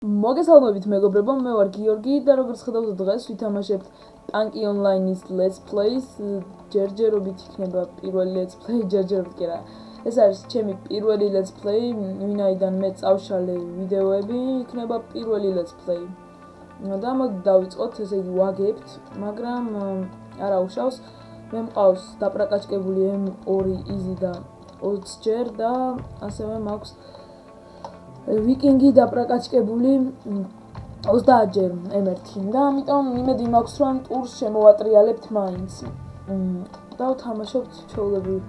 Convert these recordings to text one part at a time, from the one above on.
მოგესალმებით მეგობრებო, მე ვარ გიორგი და როგორც ხედავთ დღეს ვითამაშებთ Tanki Online-ის Let's Plays. ჯერჯერობით იქნება პირველი Let's Play, ჯერჯერობით კი არა. ეს არის ჩემი პირველი Let's Play, ვინაიდან მე წავშალე ვიდეოები, იქნება პირველი Let's Play. და მოდი დავიწყოთ, ესე იგი ვაგებთ, მაგრამ არა უშავს. მე მყავს დაპრაკაჭკებული M2 easy და 20 ჯერ და ასევე მაქვს ვიკინგი დაპრაკაჭკებული 30 ჯერ M1 და ამიტომ იმედი მაქვს რომ ტურს შემოვატრიალებთ მაინც. და ვთამაშობთ ჩვეულებრივ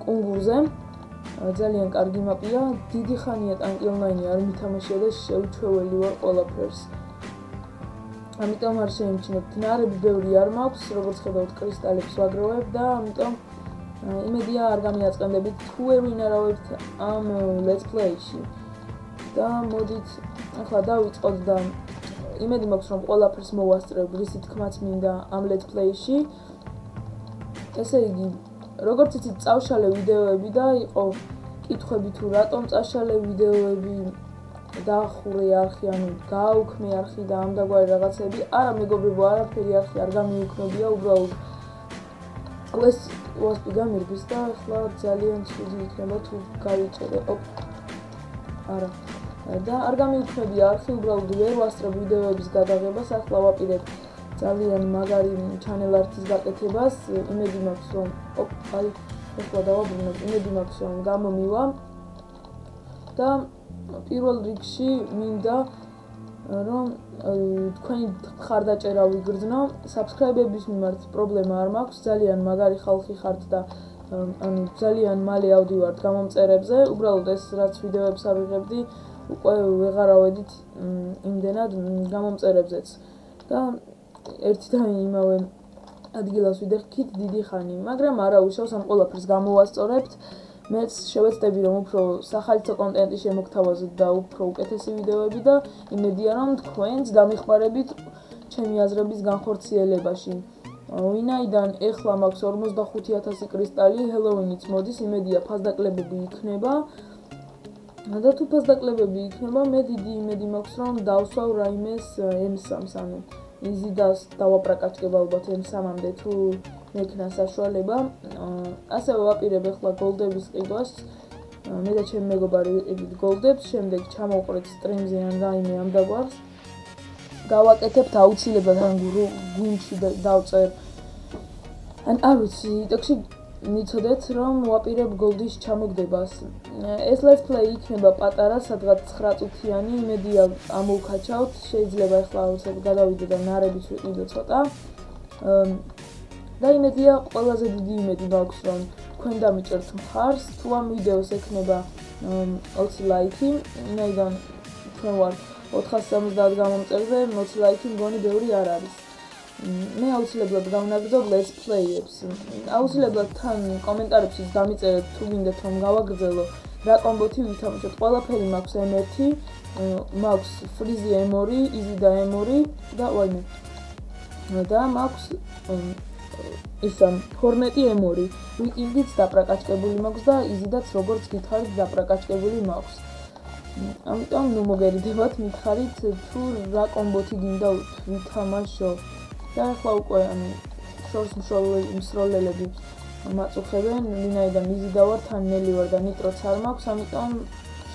კუნგურზე. ძალიან კარგი მაპია, დიდი ხანია Tanki Online-ი არ მითამაშია და შეუჩვეველი ვარ ყველაფერს. ამიტომ არ შეიმჩნევთ, ნარები ბევრი არ მაქვს, როგორც ხედავთ კრისტალებს ვაგროვებ და ამიტომ იმედია არ გამიაწყენდებით თუ ვერ ვინარავებთ ამ Let's Play-ში. და მოდით ახლა დავიწყოთ და იმედი მაქვს რომ ყველაფერს მოვასწრებ, რისი თქმაც მინდა ამ Let's Play-ში. ესე იგი, როგორც იცით, წავშალე ვიდეოები და იყო კითხვები თუ რატომ წაშალე ვიდეოები, დაახურე არხი, ანუ გააუქმე არხი და ამ დაგვარი რაღაცები. არა მეგობრებო, არაფერი არხი არ გამიუქმებია, უბრალოდ ეს WASP გამირგვის და ახლა ძალიან ცუდი იქნება თუ გავიწერე. არა. და არ გამიუქმებია არხი, უბრალოდ ვერ ვასწრებ ვიდეოების გადაღებას, ახლა ვაპირებ ძალიან მაგარი channel art-ის გაკეთებას. იმედი მაქვს რომ აი ახლა დავაბრუნებ, იმედი მაქვს რომ გამომივა. და პირველ რიგში მინდა რომ თქვენი მხარდაჭერა ვიგრძნო. subscribe-ების მიმართ პრობლემა არ მაქვს, ძალიან მაგარი ხალხი ხართ და ანუ ძალიან მალე ავდივართ გამომწერებზე. უბრალოდ ეს რაც ვიდეოებს არ ვიღებდი, უკვე ვეღარ ავედით იმდენად გამომწერებზეც. და ერთი და იმავე ადგილას ვიდექით დიდი ხანი, მაგრამ არა უშავს ამ ყველაფერს გამოვასწორებთ. მეც შევეცდები რომ უფრო სახალხო კონტენტი შემოგთავაზოთ და უფრო უკეთესი ვიდეოები და იმედია რომ თქვენც დამიხმარებით ჩემი აზრების განხორციელებაში. ვინაიდან ეხლა მაქვს 45000 კრისტალი, ჰელოუინიც მოდის, იმედია ფასდაკლებები იქნება. და თუ ფასდაკლებები იქნება, მე დიდი იმედი მაქვს რომ დავსვავ რაიმეს M3-ს, ანუ easy და დავაპრაკაჭკებ ალბათ M3-მამდე თუ მექნა საშუალება. ასევე ვაპირებ ახლა გოლდების ყიდვას. მე და ჩემი მეგობარი ვიყიდით გოლდებს, შემდეგ ჩამოვყრეთ სტრიმზე ან რაიმე ამ დაგვარს. გავაკეთებთ აუცილებლად ან გუნდში დავწერ. ან არ ვიცი, ტექსში მიცოდეთ რომ ვაპირებ გოლდის ჩამოგდებას. ეს Let's Play იქნება პატარა, სადღაც 9 წუთიანი, იმედია ამოვკაჩავთ, შეიძლება ახლა აუცილებლად გადავიდე და ნარებიც ვიყიდო ცოტა. და იმედია ყველაზე დიდი იმედი მაქვს რომ თქვენ დამიჭერთ მხარს, თუ ამ ვიდეოს ექნება 20 ლაიქი, ვინაიდან ჩვენ ვარ 470 გამომწერზე, 20 ლაიქი მგონი ბევრი არ არის. მე აუცილებლად გავნაგრძობ Let's Play-ებს. აუცილებლად თან კომენტარებშიც დამიწერეთ თუ გინდათ რომ გავაგრძელო რა კომბოთი ვითამაშოთ. ყველაფერი მაქვს M1, მაქვს Freeze M2, Easy და M2 და ვაიმე. და მაქვს ისა Hornet M2, ვიკინგიც დაპრაკაჭკებული მაქვს და Easy-დაც როგორც გითხარით დაპრაკაჭკებული მაქვს. ამიტომ ნუ მოგერიდებათ, მითხარით თუ რა კომბოთი გინდა ვითამაშო. და ახლა უკვე ანუ შორს მსროლელები მაწუხებენ, ვინაიდან Easy და ვარ, თან ნელი ვარ და ნიტროც არ მაქვს, ამიტომ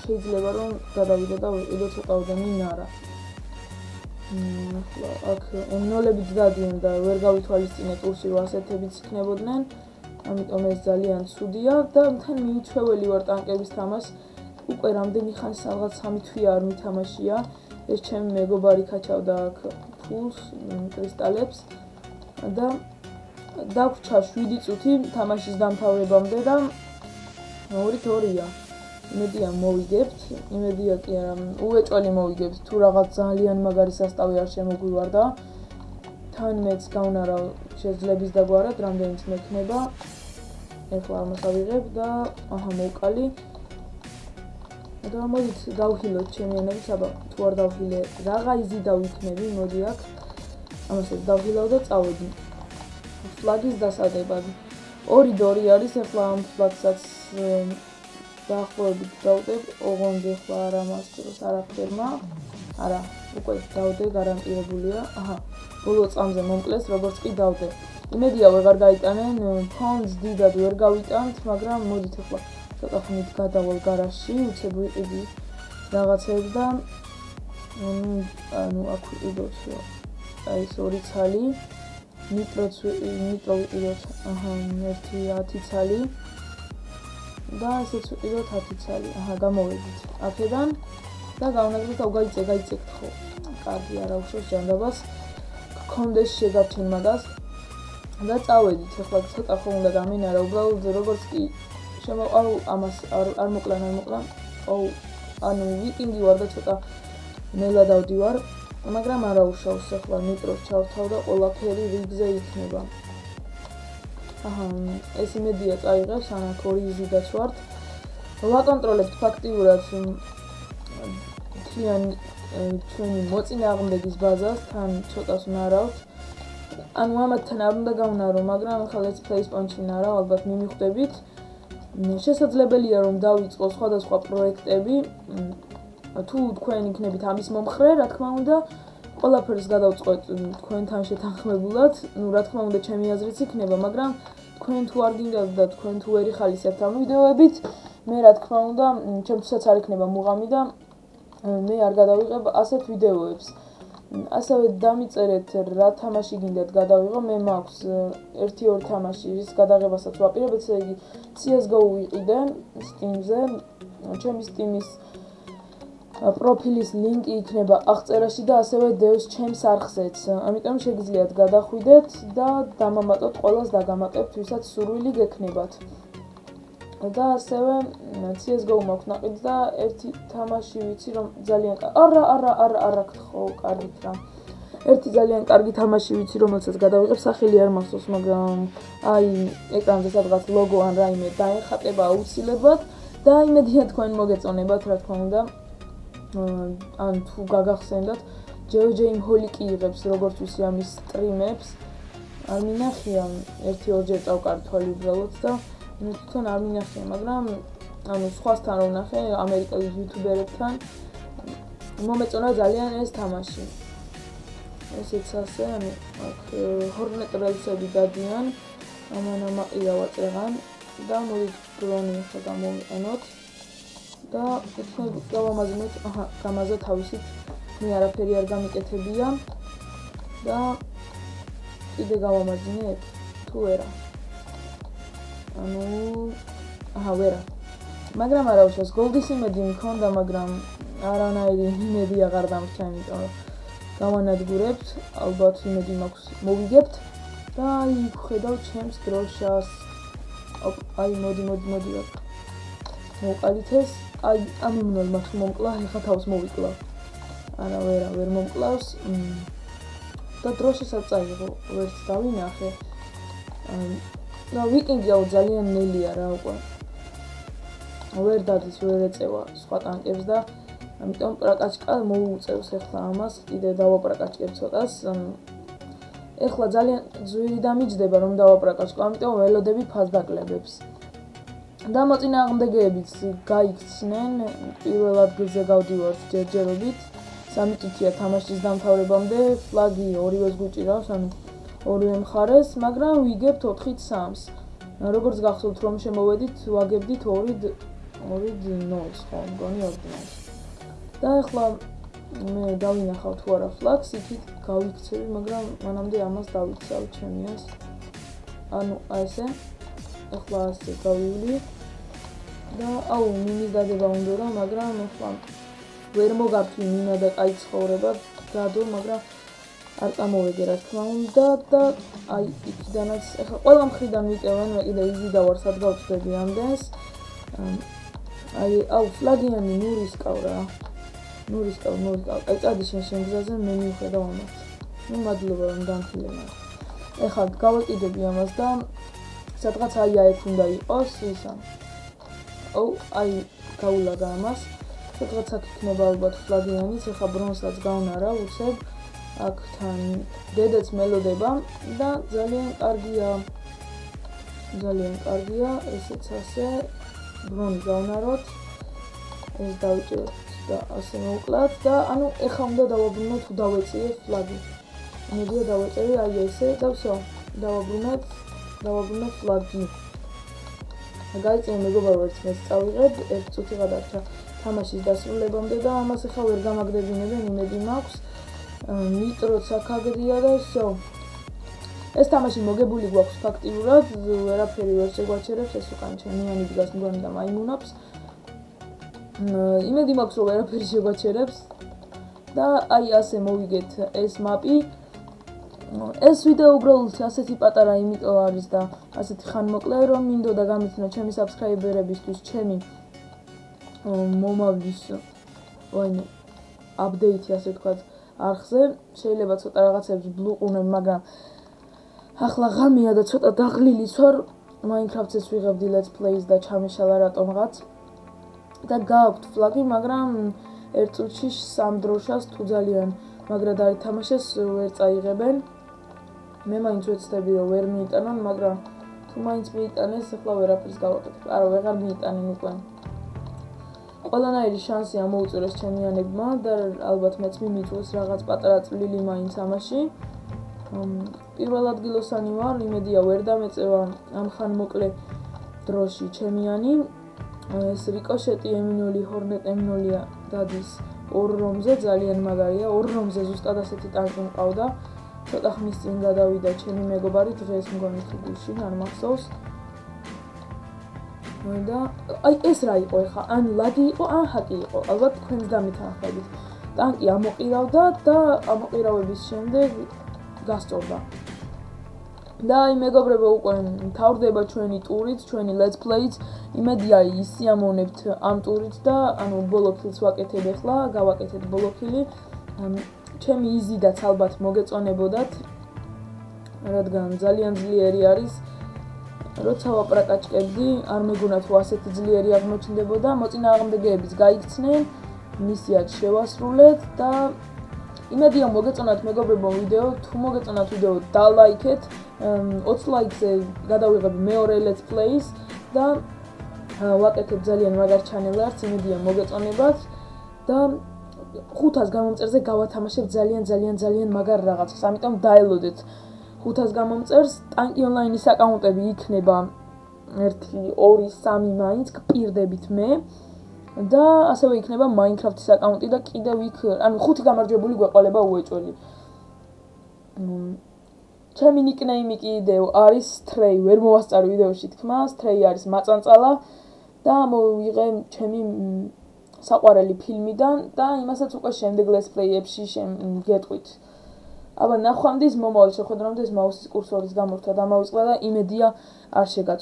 შეიძლება რომ გადავიდე და ვიყიდო ცოტა მინარა. ახლა აქ M0-ებიც დადიან და ვერ გავითვალისწინე ტურში რომ ასეთებიც იქნებოდნენ, ამიტომ ეს ძალიან ცუდია და თან მიუჩვეველი ვარ ტანკების თამაშს. უკვე რამდენი ხანი რაღაც 3 თვეა არ მითამაშია. ეს ჩემი მეგობარი ქაჩავდა აქ ფულს, კრისტალებს და დაგვრჩა 7 წუთი თამაშის დამთავრებამდე და 2-2-ია. იმედია მოვიგებთ, იმედია კი არა, უეჭველი მოვიგებთ, თუ რაღაც ძალიან მაგარი სასტავი არ შემოგვივარდა. თან მეც გავნარავ შეძლების დაგვარად, რამდენიც მექნება. ახლა ამას ავიღებ და აჰა მოვკალი. და მოდით დავხილოთ ჩემიანები, საბა თუ არ დავხილე, რაღა Easy დავიქნები, მოდი აქ. ამასაც დავხილავ და წავედი. ფლაგის დასადებად. 2-2 არის, ახლა ამ ფლაგსაც დაახლოებით დავდებ ოღონდ ახლა არა მას დროს არაფერმა არა უკვე დავდე გარანტირებულია ბოლო წამზე მომკლეს როგორც კი დავდე იმედია ვეღარ გაიტანენ ფონდს დიდად ვერ გავიტანთ მაგრამ მოდით ახლა ცოტა ხნით გადავალ გარაჟში უცებ ვიყიდი რაღაცებს და ანუ აქ ვიყიდოთ აი ეს 2 ცალი ნიტრო ვიყიდოთ 1 ცალი და ესეც ვიყიდოთ 10 ცალი გამოვედით აქედან და გავნაგდეთ გაიწეკთ ხო კარგი არა უშავს ჯანდაბას გქონდეს შეგარჩენ მაგას და წავედით ახლა ცოტა ხო უნდა გამინარა უბრალოდ როგორც კი შემოყავ ამას არ მოკლან ანუ ვიკინგი ვარ და ცოტა ნელა დავდივარ მაგრამ არა უშავს ახლა ნიტროს ჩავთავ და ყველაფერი რიგზე იქნება ეს იმედია წაიღებს ანაკ 2 იზიდაც ვართ ვაკონტროლებთ ფაქტიურად ჩვენი მოწინააღმდეგის ბაზას თან ცოტას ვნარავთ ანუ ამათთან არ უნდა გავნარო მაგრამ ახლა let's play spawn-ში ვნარავ ალბათ მიმიხვდებით შესაძლებელია რომ დავიწყო სხვადასხვა პროექტები თუ თქვენ იქნებით ამის მომხრე რა თქმა უნდა ყველაფერს გადავწყვეტ თქვენთან შეთანხმებულად ну რა თქმა უნდა ჩემი აზრიც იქნება მაგრამ თქვენ თუ არ გინდათ და თქვენ თუ ვერ იხალისებთ ამ ვიდეოებით მე რა თქმა უნდა ჩემთვისაც არ იქნება მუღამი და მე არ გადავიღებ ასეთ ვიდეოებს ასევე დამიწერეთ რა თამაში გინდათ გადავიღო მე მაქვს 1-2 თამაში რის გადაღებასაც ვაპირებ ესე იგი CS:GO ვიყიდე Steam-ზე ჩემი Steam-ის პროფილის ლინკი იქნება აღწერაში და ასევე დევს ჩემს არხზეც ამიტომ შეგიძლიათ გადახვიდეთ და დამამატოთ ყველას დაგამატებთ ვისაც სურვილი გექნებათ და ასევე CS:GO მაქვს ნაყიდ და ერთი თამაში ვიცი რომ ძალიან არა ხო კარგით რა ერთი ძალიან კარგი თამაში ვიცი რომელსაც გადავიღებ სახელი არ მახსოვს მაგრამ აი ეკრანზე სადღაც ლოგო ან რაიმე დაეხატება აუცილებლად და იმედია თქვენ მოგეწონებათ რა თქმა უნდა ან თუ გაგახსენდათ JoJo Holic იღებს როგორც ვიცი ამის სტრიმებს არ მინახია 1-2 ჯერ წავკართ თვალი უბრალოდ და თვითონ არ მინახია მაგრამ ანუ სხვასთან რომ ნახე ამერიკელი იუთუბერებთან მომეწონა ძალიან ეს თამაში ესეც ასე ანუ აქ Hornet Rails-ები დადიან ამან ვაწერან და მოდით დრონი ახლა გამოვიყენოთ და თქვენ გავამაზნოთ გამაზა თავისით მე არაფერი არ გამიკეთებია და კიდე გავამაზნეთ თუ ვერა ანუ ვერა მაგრამ არა უშავს გოლდის იმედი მქონდა მაგრამ არანაირი იმედი აღარ დამრჩა იმიტომ რომ გავანადგურებთ ალბათ იმედი მაქვს მოვიგებთ და აი ხედავ ჩემს დროშას აი მოდი მოვყალით ეს აი ამიმნოლმა თუ მომკლა ეხა თავს მოვიკლავ არა ვერ მომკლავს და დროშასაც წაიღო ვერც დავინახე და ვიკინგი ძალიან ნელია რა უკვე ვერ დადის ვერ ეწევა სხვა ტანკებს და ამიტომ პრაკაჩკა მოუწევს ახლა ამას კიდე დავაპრაკაჩკებ ცოტას ახლა ძალიან ძვირი დამიჯდება რომ დავაპრაკაჩკო ამიტომ ველოდები ფასდაკლებებს და მოწინააღმდეგეებიც გაიქცნენ პირველ ადგილზე გავდივართ ჯერჯერობით 3 წუთია თამაშის დამთავრებამდე ფლაგი ორივეს გვიჭირავს ანუ ორივე მხარეს მაგრამ ვიგებთ 4-3-ს როგორც გახსოვთ რომ შემოვედით ვაგებდით 2-0-ს ხო მგონი 2-0-ს და ახლა მე დავინახავ თუ არა ფლაგს იქით გავიქცევი მაგრამ მანამდე ამას დავიქცევ ჩემიას ანუ ასე ახლა ასე გავივლი და აუ მინის დადება უნდა მაგრამ ახლა ვერ მოგართვი მინა და კაი ცხოვრება გადო მაგრამ არ წამოვედი რა თქმა უნდა და აი იქიდანაც ახლა ყველა მხრიდან ვიტევენ მე კიდე იზიდავარ სად გავწდები ამდენს აი აუ ფლაგიანი ნურისკავ ნურისკავ აი წადი შენ გზაზე მე მივხედავ ამას ნუ მადლობა რომ დამხილებნა ახლა გავაკიდები ამას და სადღაც აი აქ უნდა იყოს ისა აუ აი გაულაგა ამას სადღაც აქ იქნება ალბათ ფლაგიანიც ახლა ბრონსაც გავნარა უცებ აქთან დედაც მელოდება და ძალიან კარგია ესეც ასე ბრონი გავნაროთ. ეს დავიჭეროთ და ასე მოვკლათ და ანუ ეხლა უნდა დავაბრუნოთ თუ დავეწიე ფლაგი. მოდია დავეწევი აი ესე და всё. დავაბრუნოთ ფლაგი. გაიწევ მეგობარო ერთ მეც წავიღებ, 1 წუთი გადარჩა თამაშის დასრულებამდე და ამას ეხლა ვერ გამაგდებინებენ, იმედი მაქვს. ნიტროც აქ აგდია და всё. ეს თამაში მოგებული გვაქვს ფაქტიურად, ვერაფერი ვერ შეგვაჩერებს, ეს უკან ჩემიანი დგას მგონი და მაიმუნობს. იმედი მაქვს რომ ვერაფერი შეგვაჩერებს და აი ასე მოვიგეთ ეს მაპი. ეს ვიდეო უბრალოდ ასეთი პატარა იმიტომ არის და ასეთი ხანმოკლე რომ მინდოდა გამიცნო ჩემი საბსკრაიბერებისთვის ჩემი მომავლის აპდეიტი ასე ვთქვათ არხზე. შეიძლება ცოტა რაღაცებს ბლუყუნებ, მაგრამ ახლა ღამეა და ცოტა დაღლილიც ვარ. Minecraft-ს ვიღებდი Let's Plays და ჩამეშალა რატომღაც. და გააქვთ ფლაგი, მაგრამ ერთ წუთში 3 დროშას თუ ძალიან მაგრად არ ითამაშეს, ვერ წაიღებენ. მე მაინც ვეცდები რომ ვერ მიიტანონ, მაგრამ თუ მაინც მიიტანეს, ახლა ვერაფერს გავაკეთებ. არა, ვეღარ მიიტანენ უკვე. ყველანაირი შანსი ამოუწურეს ჩემიანებმა და ალბათ მეც მიმიწვევს რაღაც პატარა წვლილი მაინც ამაში. პირველ ადგილოსანი ვარ, იმედია ვერ დამეწევა ამ ხანმოკლე დროში ჩემიანი. ეს რიკოშეტი M0, Hornet M0 დადის 2 რომზე, ძალიან მაგარია. 2 რომზე ზუსტად ასეთი ტანკი მყავდა. ცოტა ხნის წინ გადავიდა ჩემი მეგობარი, დღეს მგონი თუ გულში არ მახსოვს. და აი ეს რა იყო ეხა? ან ლაგი იყო, ან ჰაკი იყო. ალბათ თქვენს დამითანხმებით. ტანკი ამოყირავდა და ამოყირავების შემდეგ გასწორდა. და აი მეგობრებო, უკვე მთავრდება ჩვენი ტურით, ჩვენი Let's Plays. იმედია ისიამოვნებთ ამ ტურით და ანუ ბოლოფილს ვაკეთებ ახლა, გავაკეთეთ ბოლოფილი. ჩემი იზიდაც ალბათ მოგეწონებოდათ, რადგან ძალიან ძლიერი არის. როცა ვაპრაკაჭკებდი, არ მეგონა თუ ასეთი ძლიერი აღმოჩნდებოდა. მოწინააღმდეგეებიც გაიქცნენ, მისიაც შევასრულეთ და იმედია მოგეწონათ მეგობრებო ვიდეო. თუ მოგეწონათ ვიდეო, დალაიქეთ. 20 ლაიქზე გადავიღებ მეორე Let's Plays და ვაკეთებ ძალიან მაგარ ჩანელს, იმედია მოგეწონებათ და 500 გამომწერზე გავათამაშებ ძალიან მაგარ რაღაცას. ამიტომ დაელოდეთ 500 გამომწერს. ტანკი ონლაინის აკაუნტები იქნება 1, 2, 3 მაინც გპირდებით მე. და ასევე იქნება Minecraft-ის აკაუნტი და კიდევ იქ, ანუ 5 გამარჯვებული გვეყოლება უეჭველი. ჩემი ნიკნეიმი კიდევ არის Stray, ვერ მოვასწარი ვიდეოში თქმა, Stray არის მაწანწალა და მოვიღე ჩემი საყვარელი ფილმიდან და იმასაც უკვე შემდეგ Let's Play-ებში გეტყვით. აბა ნახვამდის მომავალ შეხვედრამდე ეს მაუსის კურსორის გამორთვა დამავიწყდა და იმედია არ შეგაწყვეტ.